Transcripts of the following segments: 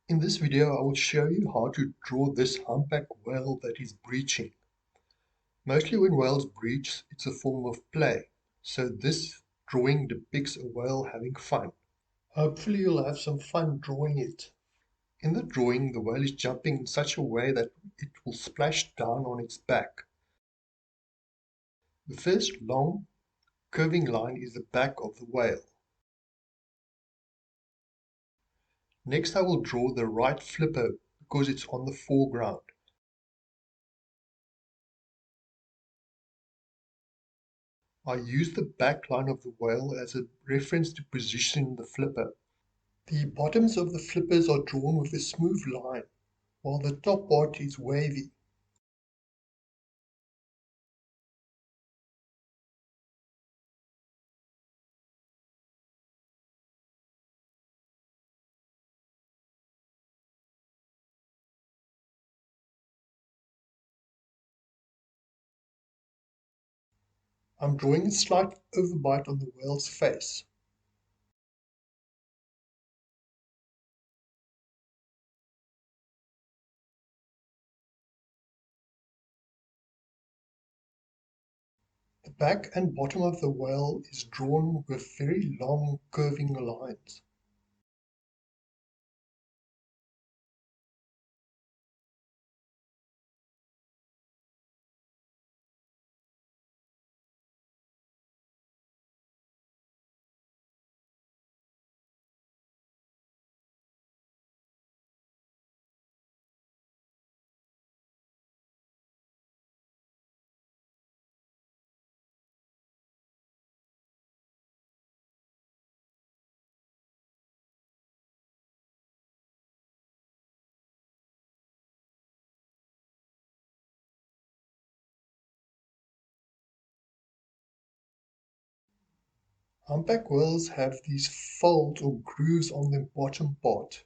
In this video, I will show you how to draw this humpback whale that is breaching. Mostly when whales breach, it's a form of play, so this drawing depicts a whale having fun. Hopefully you'll have some fun drawing it. In the drawing, the whale is jumping in such a way that it will splash down on its back. The first long, curving line is the back of the whale. Next I will draw the right flipper because it's on the foreground. I use the back line of the whale as a reference to position the flipper. The bottoms of the flippers are drawn with a smooth line, while the top part is wavy. I'm drawing a slight overbite on the whale's face. The back and bottom of the whale is drawn with very long curving lines. Humpback whales have these folds or grooves on the bottom part.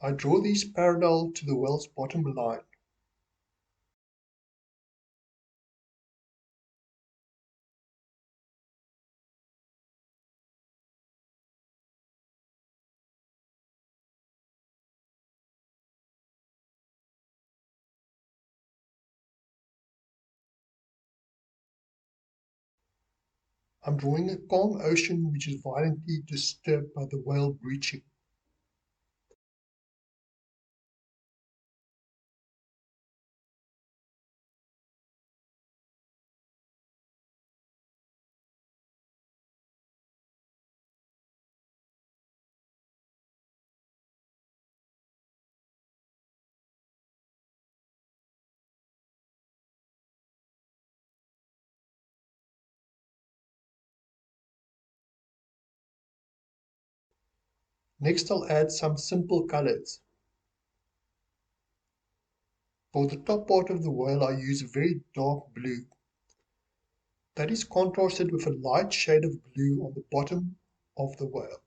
I draw these parallel to the whale's bottom line. I'm drawing a calm ocean which is violently disturbed by the whale breaching. Next I'll add some simple colors. For the top part of the whale I use a very dark blue. That is contrasted with a light shade of blue on the bottom of the whale.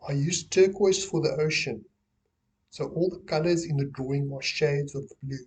I use turquoise for the ocean, so all the colors in the drawing are shades of blue.